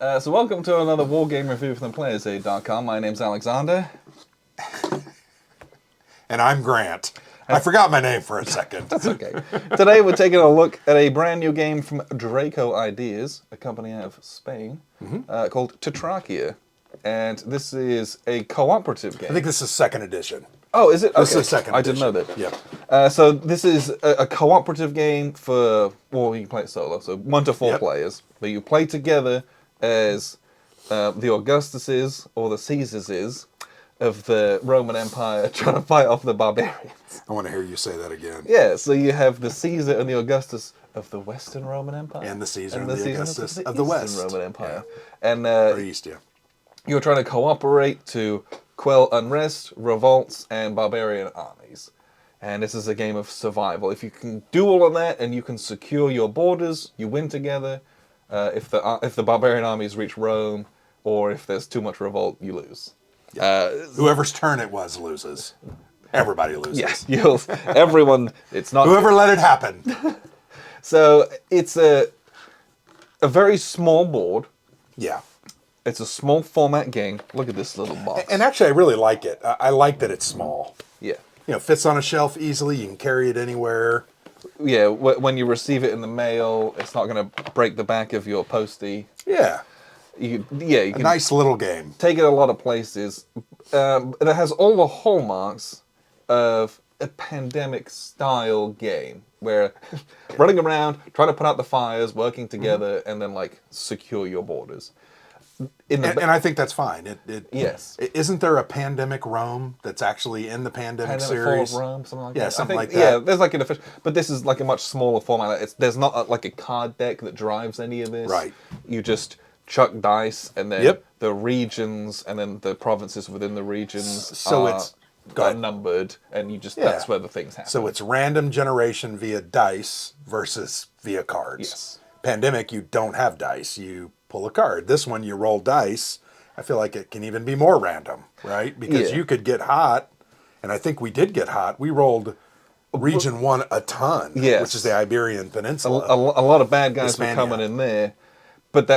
So welcome to another war game review from theplayersaid.com. My name's Alexander. And I'm Grant. I forgot my name for a second. That's okay. Today we're taking a look at a brand new game from DracoIdeas, a company out of Spain, called Tetrarchia. And this is a cooperative game. I think this is second edition. Oh, is it? This Okay. is second I edition. didn't know that. Yeah. So this is a cooperative game for, well, you can play it solo, so 1 to 4 players. But you play together as the Augustuses or the Caesases of the Roman Empire trying to fight off the barbarians. I want to hear you say that again. Yeah, so you have the Caesar and the Augustus of the Western Roman Empire. And the Caesar and the Augustus of the West. Roman Empire. Yeah. And or East, yeah. You're trying to cooperate to quell unrest, revolts, and barbarian armies. And this is a game of survival. If you can do all of that and you can secure your borders, you win together. If the barbarian armies reach Rome, or if there's too much revolt, you lose. Yeah. Whoever's turn it was loses. Everybody loses. Yes, everyone. It's not whoever let it happen. So it's a very small board. Yeah. It's a small format game. Look at this little box. And actually, I really like it. I like that it's small. Yeah. You know, fits on a shelf easily. You can carry it anywhere. Yeah, when you receive it in the mail, it's not going to break the back of your postie. Yeah. You can nice little game. Take it a lot of places. It has all the hallmarks of a pandemic-style game, where running around, trying to put out the fires, working together, and then like secure your borders. And I think that's fine. Yes. Isn't there a Pandemic Rome that's actually in the Pandemic series? Fall of Rome, something like that. Yeah, something like that. Yeah, there's like an official, but this is like a much smaller format. There's not like a card deck that drives any of this. Right. You just chuck dice, and then Yep. the regions, and then the provinces within the regions So are, it's are numbered, and you just that's where the things happen. So it's random generation via dice versus via cards. Yes. Pandemic, you don't have dice. You pull a card. This one, you roll dice. I feel like it can even be more random, right? Because you could get hot, and I think we did get hot. We rolled Region 1 a ton, which is the Iberian Peninsula. A lot of bad guys were coming in there. But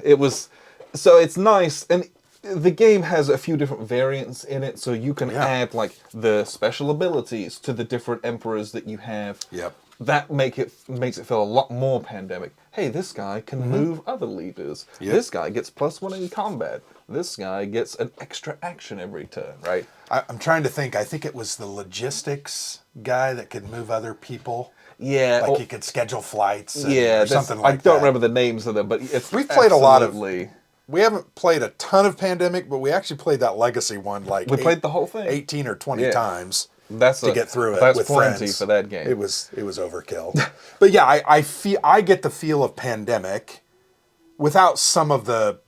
it was, so it's nice, and the game has a few different variants in it, so you can add like the special abilities to the different emperors that you have. Yep. That makes it feel a lot more pandemic. Hey, this guy can move other leaders. Yep. This guy gets +1 in combat. This guy gets an extra action every turn, right? I'm trying to think. I think it was the logistics guy that could move other people. Yeah. Like he could schedule flights or something like that. I don't remember the names of them, but we've played a lot of... We haven't played a ton of Pandemic, but we actually played that Legacy one played the whole thing 18 or 20 times to get through it that's with plenty friends. For that game. It was overkill. But yeah, I get the feel of Pandemic without some of the...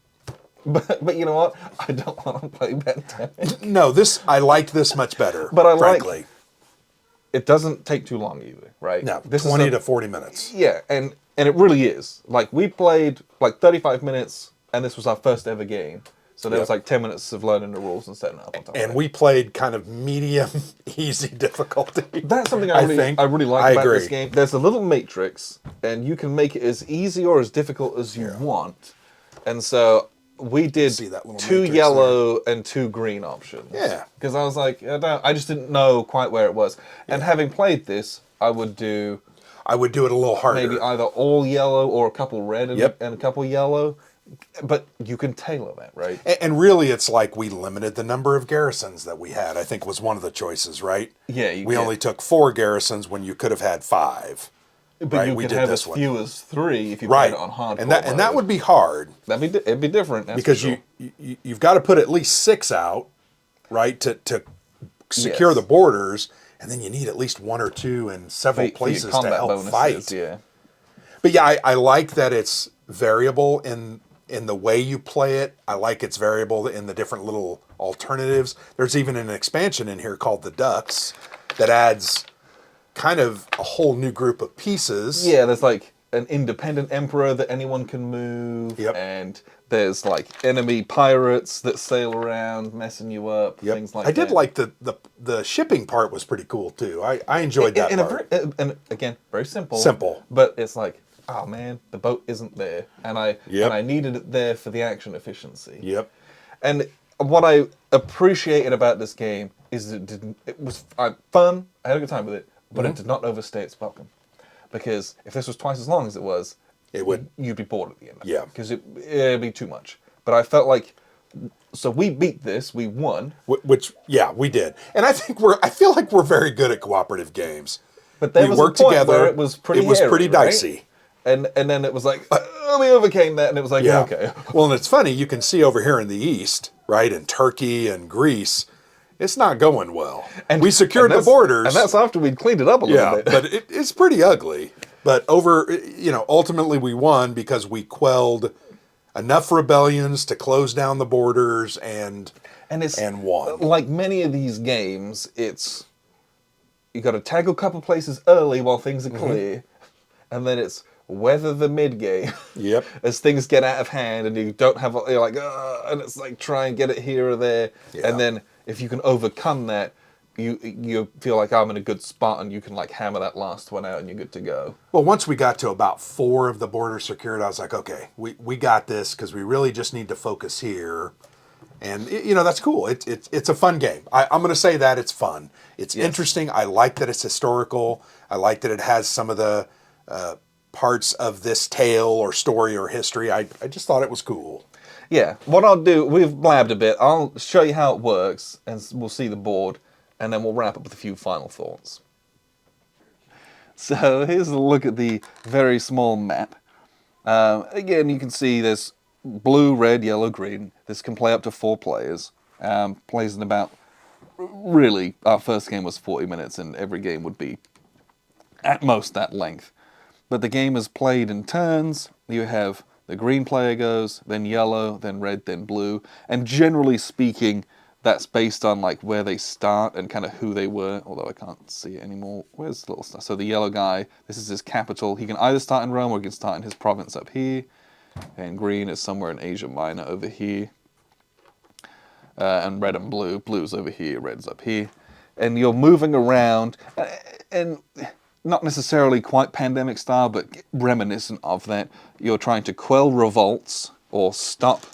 But you know what? I don't want to play Pandemic. No, I liked this much better, but frankly. It doesn't take too long either, right? No, this 20 to 40 minutes. Yeah, and it really is. Like, we played like 35 minutes, and this was our first ever game. So there was like 10 minutes of learning the rules and setting up on top and of it. we played kind of medium, easy difficulty. That's something I really like about this game. There's a little matrix, and you can make it as easy or as difficult as you want. And so we did 2 yellow and 2 green options. Yeah. Because I was like, I just didn't know quite where it was. And having played this, I would do it a little harder. Maybe either all yellow or a couple red and a couple yellow. But you can tailor that, right? And really, it's like we limited the number of garrisons that we had, I think was one of the choices, right? Yeah. We only took 4 garrisons when you could have had 5. But you could have as few as 3 if you played it on hardcore. And that would be hard. It'd be different. Because you've got to put at least 6 out, right, to secure the borders, and then you need at least 1 or 2 in several places to help bonuses, fight. Yeah. But yeah, I like that it's variable in the way you play it. I like it's variable in the different little alternatives. There's even an expansion in here called the Ducks that adds kind of a whole new group of pieces. Yeah, there's like an independent emperor that anyone can move, and there's like enemy pirates that sail around messing you up, things like that. I did like the shipping part was pretty cool too. I enjoyed that part. And again, very simple. Simple. But it's like oh man, the boat isn't there, and I Yep. needed it there for the action efficiency. Yep. And what I appreciated about this game is it was fun. I had a good time with it, but it did not overstay its welcome. Because if this was twice as long as it was, you'd be bored at the end. Yeah. Because it'd be too much. But I felt like, so we beat this, we won. Which, yeah, we did. And I feel like we're very good at cooperative games. But there we was worked a point together. where it was pretty hairy, dicey. Right? And then it was like, we overcame that, and it was like, Yeah. okay. Well, and it's funny, you can see over here in the East, right, in Turkey and Greece, it's not going well. And we secured the borders. And that's after we'd cleaned it up a little bit. But it's pretty ugly. But ultimately we won because we quelled enough rebellions to close down the borders and won. Like many of these games, you got to tag a couple places early while things are clear, and then it's weather the mid game. Yep. As things get out of hand and you don't have, you're like, and it's like try and get it here or there, and then if you can overcome that, you feel like I'm in a good spot and you can like hammer that last one out and you're good to go. Well, once we got to about 4 of the borders secured, I was like, okay, we got this because we really just need to focus here. And, that's cool. It's a fun game. I'm going to say that it's fun. It's interesting. I like that it's historical. I like that it has some of the parts of this tale or story or history. I just thought it was cool. Yeah. What I'll do, we've blabbed a bit. I'll show you how it works and we'll see the board. And then we'll wrap up with a few final thoughts. So here's a look at the very small map. Again, you can see there's blue, red, yellow, green. This can play up to 4 players. Plays in about, really, our first game was 40 minutes and every game would be at most that length. But the game is played in turns. You have the green player goes, then yellow, then red, then blue. And generally speaking, that's based on like where they start and kind of who they were, although I can't see it anymore. Where's the little stuff? So the yellow guy, this is his capital. He can either start in Rome or he can start in his province up here. And green is somewhere in Asia Minor over here. And red and blue. Blue's over here, red's up here. And you're moving around, and not necessarily quite pandemic style, but reminiscent of that. You're trying to quell revolts or stop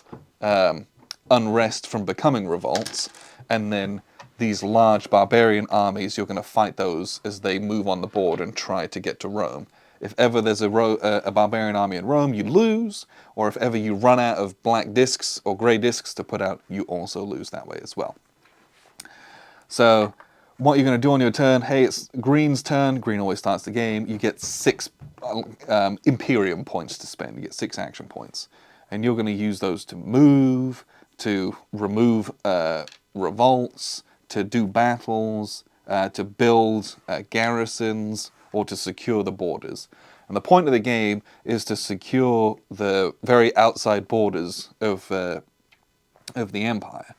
unrest from becoming revolts, and then these large barbarian armies, you're going to fight those as they move on the board and try to get to Rome. If ever there's a barbarian army in Rome, you lose, or if ever you run out of black discs or grey discs to put out, you also lose that way as well. So what you're going to do on your turn, hey, it's green's turn, green always starts the game, you get 6 Imperium points to spend, you get 6 action points, and you're going to use those to move, to remove revolts, to do battles, to build garrisons, or to secure the borders. And the point of the game is to secure the very outside borders of the empire.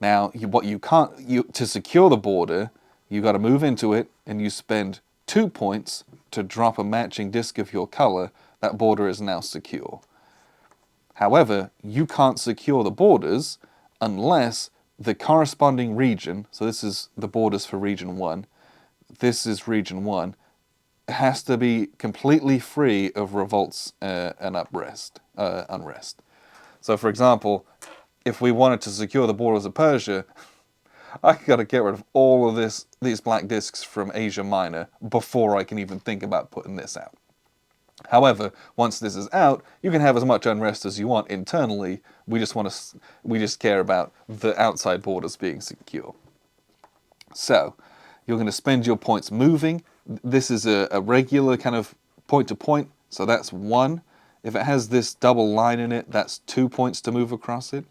Now, to secure the border, you got to move into it, and you spend 2 points to drop a matching disc of your color. That border is now secure. However, you can't secure the borders unless the corresponding region, so this is the borders for Region 1, this is Region 1, has to be completely free of revolts and unrest. So for example, if we wanted to secure the borders of Persia, I got to get rid of all of these black discs from Asia Minor before I can even think about putting this out. However, once this is out, you can have as much unrest as you want internally. We just care about the outside borders being secure. So, you're going to spend your points moving. This is a regular kind of point to point, so that's 1. If it has this double line in it, that's 2 points to move across it.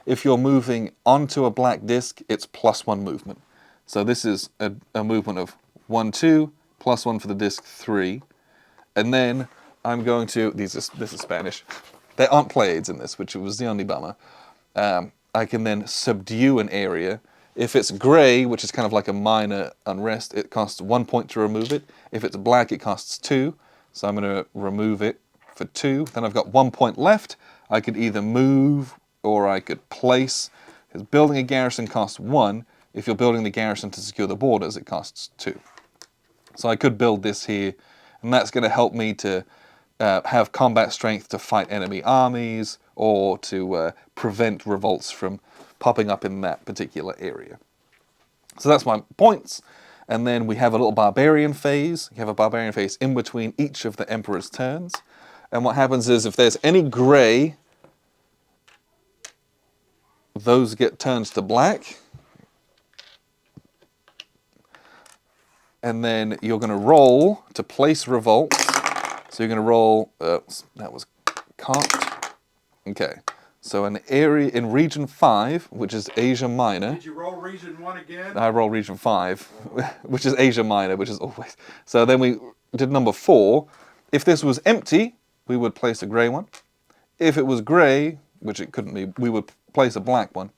If you're moving onto a black disc, it's +1 movement. So this is a movement of 1, 2, +1 for the disc, 3. And then I'm going to, this is Spanish, there aren't plaids in this, which was the only bummer. I can then subdue an area. If it's grey, which is kind of like a minor unrest, it costs 1 point to remove it. If it's black, it costs 2. So I'm going to remove it for 2. Then I've got 1 point left. I could either move or I could place. Because building a garrison costs 1. If you're building the garrison to secure the borders, it costs 2. So I could build this here, and that's going to help me to have combat strength to fight enemy armies or to prevent revolts from popping up in that particular area. So that's my points. And then we have a little barbarian phase. You have a barbarian phase in between each of the emperor's turns. And what happens is if there's any gray, those get turned to black. And then you're going to roll to place revolts. So you're going to roll, that was can't. Okay, so an area in region 5, which is Asia Minor. Did you roll region 1 again? I roll region 5, which is Asia Minor, which is always. So then we did number 4. If this was empty, we would place a grey one. If it was grey, which it couldn't be, we would place a black one.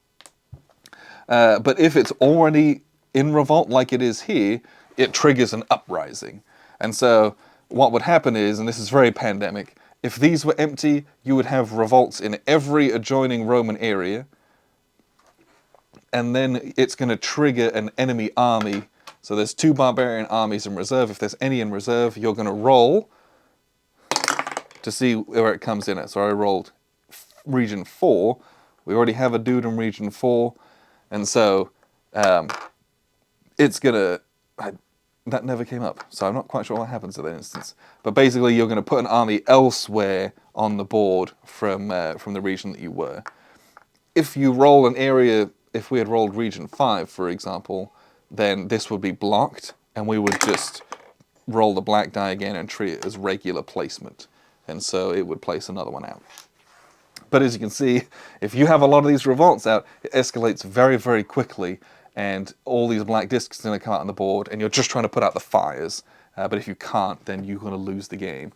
But if it's already in revolt like it is here, it triggers an uprising. And so what would happen is, and this is very pandemic, if these were empty, you would have revolts in every adjoining Roman area. And then it's going to trigger an enemy army. So there's 2 barbarian armies in reserve. If there's any in reserve, you're going to roll to see where it comes in at. So I rolled region 4. We already have a dude in region 4. And so it's going to... That never came up, so I'm not quite sure what happens in that instance. But basically, you're going to put an army elsewhere on the board from the region that you were. If you roll an area, if we had rolled region 5, for example, then this would be blocked, and we would just roll the black die again and treat it as regular placement. And so it would place another one out. But as you can see, if you have a lot of these revolts out, it escalates very, very quickly. And all these black discs are going to come out on the board, and you're just trying to put out the fires. But if you can't, then you're going to lose the game.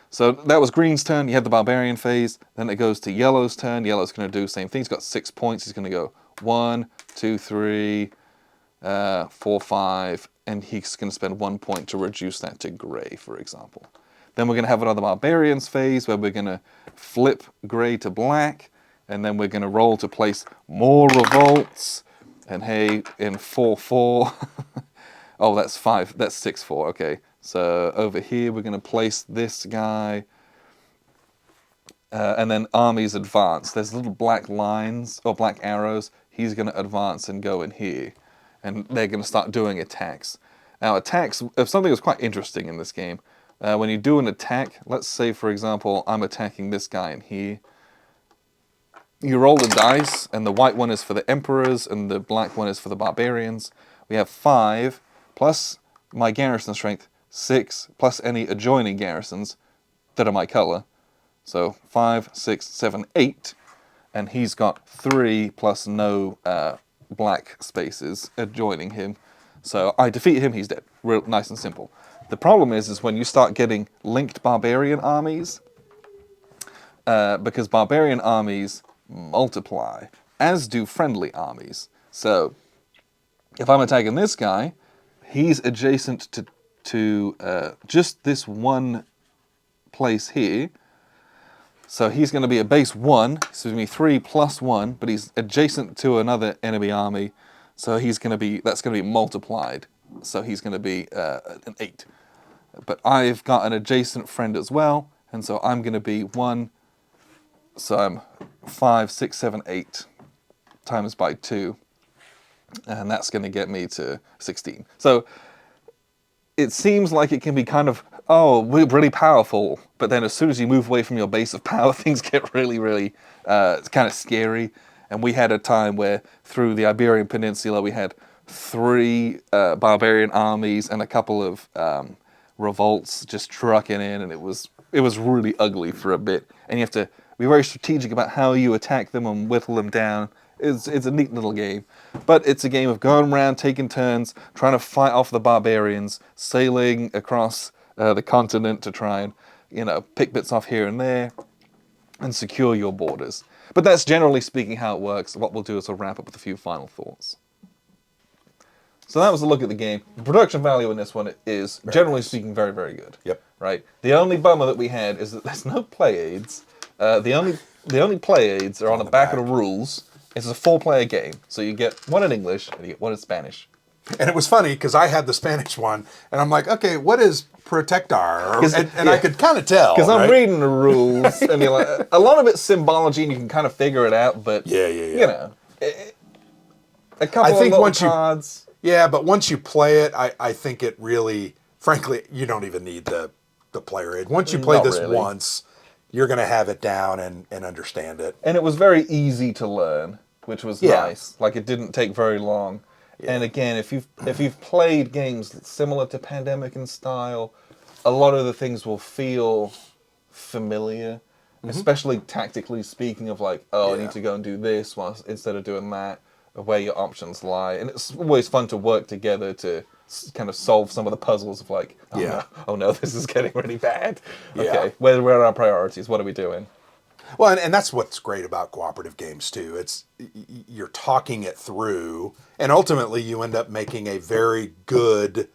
So that was green's turn. You had the barbarian phase. Then it goes to yellow's turn. Yellow's going to do the same thing. He's got 6 points. He's going to go 1, 2, 3, 4, 5. And he's going to spend 1 point to reduce that to gray, for example. Then we're going to have another barbarians phase where we're going to flip gray to black. And then we're going to roll to place more revolts. And hey, in 4-4, oh, that's 5, that's 6-4, okay. So over here, we're going to place this guy. And then armies advance. There's little black lines, or black arrows. He's going to advance and go in here. And they're going to start doing attacks. Now, attacks, something that's quite interesting in this game. When you do an attack, let's say, for example, I'm attacking this guy in here. You roll the dice, and the white one is for the emperors, and the black one is for the barbarians. We have 5, plus my garrison strength, 6, plus any adjoining garrisons that are my color. So 5, 6, 7, 8, and he's got 3 plus no black spaces adjoining him. So I defeat him, he's dead. Real nice and simple. The problem is when you start getting linked barbarian armies, because barbarian armies multiply, as do friendly armies. So, if I'm attacking this guy, he's adjacent to just this one place here. So he's going to be a base 1, so he's going to be 3 plus 1, but he's adjacent to another enemy army, so he's going to be, that's going to be multiplied. So he's going to be an 8. But I've got an adjacent friend as well, and so I'm going to be 1, so I'm 5, 6, 7, 8 times by 2, and that's going to get me to 16. So it seems like it can be kind of, oh, really powerful, but then as soon as you move away from your base of power, things get really, really kind of scary. And we had a time where through the Iberian Peninsula we had 3 barbarian armies and a couple of revolts just trucking in, and it was really ugly for a bit. And you have to be very strategic about how you attack them and whittle them down. It's a neat little game. But it's a game of going around, taking turns, trying to fight off the barbarians, sailing across the continent to try and, pick bits off here and there, and secure your borders. But that's generally speaking how it works. What we'll do is we'll wrap up with a few final thoughts. So that was a look at the game. The production value in this one is, generally speaking, very, very good. Yep. Right? The only bummer that we had is that there's no play aids. The only play aids are on the back of the rules. It's a 4-player game, so you get one in English and you get one in Spanish. And it was funny because I had the Spanish one, and I'm like, okay, what is protector. And yeah. I could kind of tell. Because I'm right? reading the rules, and you're like, a lot of it's symbology, and you can kind of figure it out. But you know, a couple of little cards. But once you play it, I think it really, frankly, you don't even need the player aid. Once you play this once, you're going to have it down and understand it. And it was very easy to learn, which was nice. Like, it didn't take very long. Yeah. And again, if you've played games similar to Pandemic in style, a lot of the things will feel familiar, especially tactically speaking of like, I need to go and do this instead of doing that, where your options lie. And it's always fun to work together to kind of solve some of the puzzles of like, oh no, this is getting really bad. Okay, where are our priorities? What are we doing? Well, and that's what's great about cooperative games too. It's you're talking it through, and ultimately you end up making a very good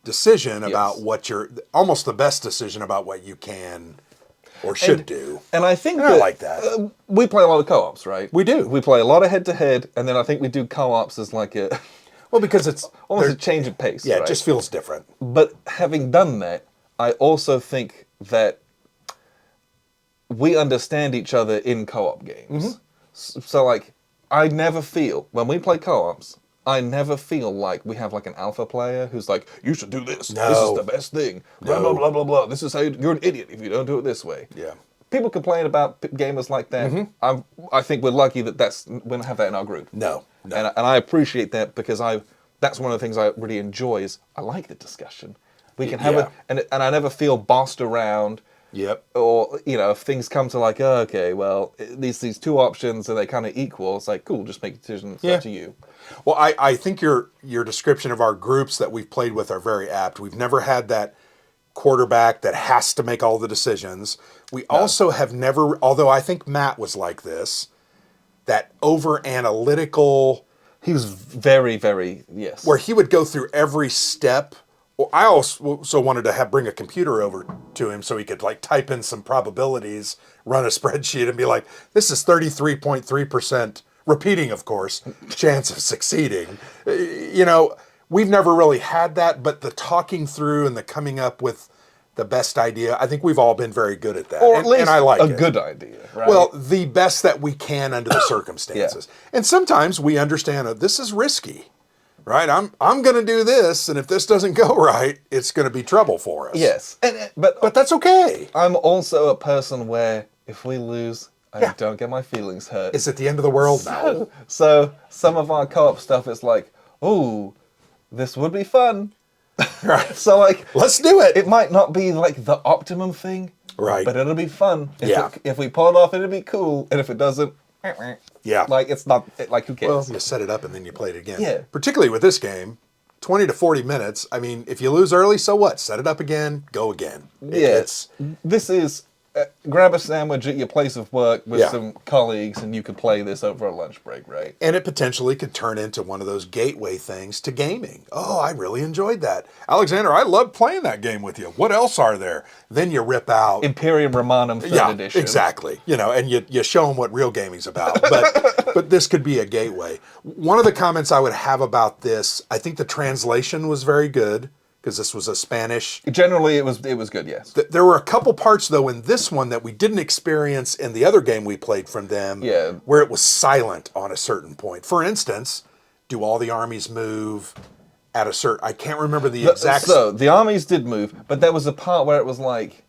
decision about what almost the best decision about what you can or should do. And I think I like that. We play a lot of co-ops, right? We do. We play a lot of head-to-head, and then I think we do co-ops as like a... Well, because it's... almost a change of pace, Yeah, right? It just feels different. But having done that, I also think that we understand each other in co-op games. So, like, I never feel, when we play co-ops, I never feel like we have like an alpha player who's like, you should do this. No. This is the best thing. Blah, blah, blah, blah, blah. This is how you're an idiot if you don't do it this way. Yeah. People complain about gamers like that. I think we're lucky that we don't have that in our group. No. And I appreciate that because that's one of the things I really enjoy is I like the discussion. We can have and I never feel bossed around. Yep. Or, you know, if things come to like, okay, well, these two options and they kind of equal, it's like, cool, just make a decision. It's up to you. Well, I think your description of our groups that we've played with are very apt. We've never had that quarterback that has to make all the decisions. We also have never, although I think Matt was like this, that over-analytical... He was very, very, yes. Where he would go through every step. Well, I also wanted to bring a computer over to him so he could like type in some probabilities, run a spreadsheet, and be like, "This is 33.3%, repeating, of course, chance of succeeding." You know, we've never really had that, but the talking through and the coming up with the best idea, I think we've all been very good at that. Or at least and I like a good idea, right? Well, the best that we can under the circumstances. And sometimes we understand that this is risky. Right, I'm going to do this, and if this doesn't go right, it's going to be trouble for us. Yes, but that's okay. I'm also a person where if we lose, I don't get my feelings hurt. Is it the end of the world now? So some of our co-op stuff is like, oh, this would be fun. Right. So like, let's do it. It might not be like the optimum thing, right? But it'll be fun. If we pull it off, it'll be cool. And if it doesn't, like it's not like who cares? Well, you set it up and then you play it again. Yeah. Particularly with this game, 20 to 40 minutes. I mean, if you lose early, so what? Set it up again, go again. Yes. This is grab a sandwich at your place of work with some colleagues, and you could play this over a lunch break, right? And it potentially could turn into one of those gateway things to gaming. Oh, I really enjoyed that. Alexander, I love playing that game with you. What else are there? Then you rip out... Imperium Romanum 3rd edition. Exactly. You know, and you show them what real gaming's about. But this could be a gateway. One of the comments I would have about this, I think the translation was very good, because this was a Spanish... Generally, it was good, yes. There were a couple parts, though, in this one that we didn't experience in the other game we played from them, where it was silent on a certain point. For instance, do all the armies move at a certain... I can't remember the exact... So, the armies did move, but there was a part where it was like,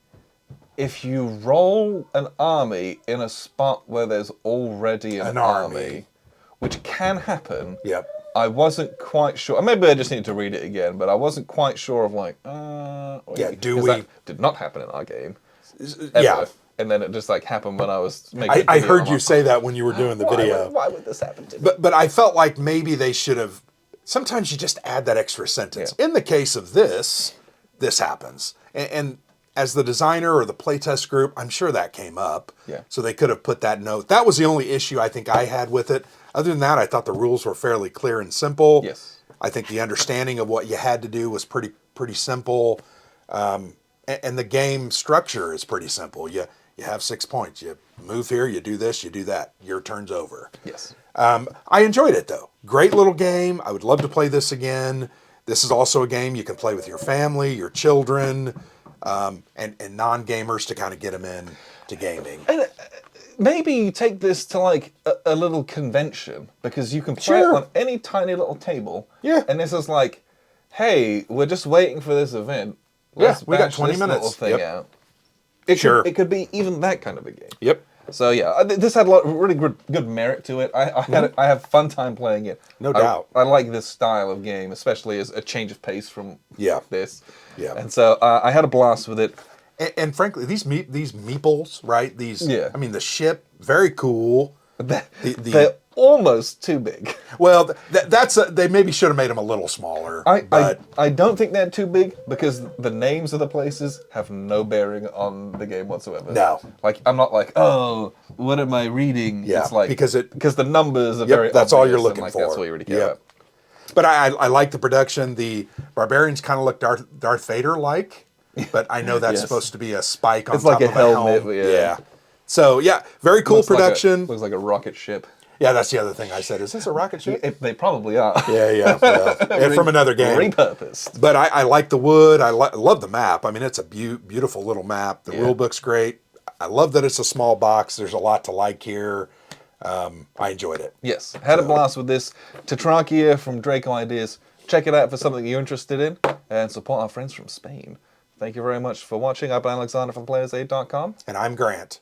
if you roll an army in a spot where there's already an army, which can happen... Yep. I wasn't quite sure. Maybe I just need to read it again, but I wasn't quite sure of like, do we... That did not happen in our game. Ever. Yeah. And then it just like happened when I was making I heard you say that when you were doing the video. Why would this happen to me? But I felt like maybe they should have... Sometimes you just add that extra sentence. In the case of this happens. And as the designer or the playtest group, I'm sure that came up. Yeah. So they could have put that note. That was the only issue I think I had with it. Other than that, I thought the rules were fairly clear and simple. Yes. I think the understanding of what you had to do was pretty simple. And the game structure is pretty simple. You have 6 points. You move here, you do this, you do that. Your turn's over. Yes. I enjoyed it, though. Great little game. I would love to play this again. This is also a game you can play with your family, your children, and non-gamers to kind of get them in to gaming. And maybe you take this to like a little convention because you can play Sure. it on any tiny little table. Yeah. And this is like, hey, we're just waiting for this event. Yeah, we got bash 20 this minutes. little thing Yep. out. Sure. It could be even that kind of a game. Yep. So yeah, this had a lot really good merit to it. I have fun time playing it. No doubt. I like this style of game, especially as a change of pace from this. Yeah. And so I had a blast with it. And frankly, these meeples, right? Yeah. I mean, the ship, very cool. They're almost too big. Well, they maybe should have made them a little smaller. I don't think they're too big because the names of the places have no bearing on the game whatsoever. No. Like I'm not like, oh, what am I reading? Yeah, It's like because the numbers are very that's all you're obvious looking and, like, for. That's what you really care Yep. about. But I like the production. The barbarians kind of look Darth Vader like, but I know that's Yes. supposed to be a spike on It's top like a of helmet, helm. yeah. So yeah, very cool Looks production. looks like a rocket ship. Yeah, that's the other thing I said. Is this a rocket ship? They probably are. Yeah. Well, from another game. Repurposed. But I like the wood. I love the map. I mean, it's a beautiful little map. The rule book's great. I love that it's a small box. There's a lot to like here. I enjoyed it. Yes, had a blast with this. Tetrarchia from DracoIdeas. Check it out for something you're interested in, and support our friends from Spain. Thank you very much for watching. I've been Alexander from PlayersAid.com. And I'm Grant.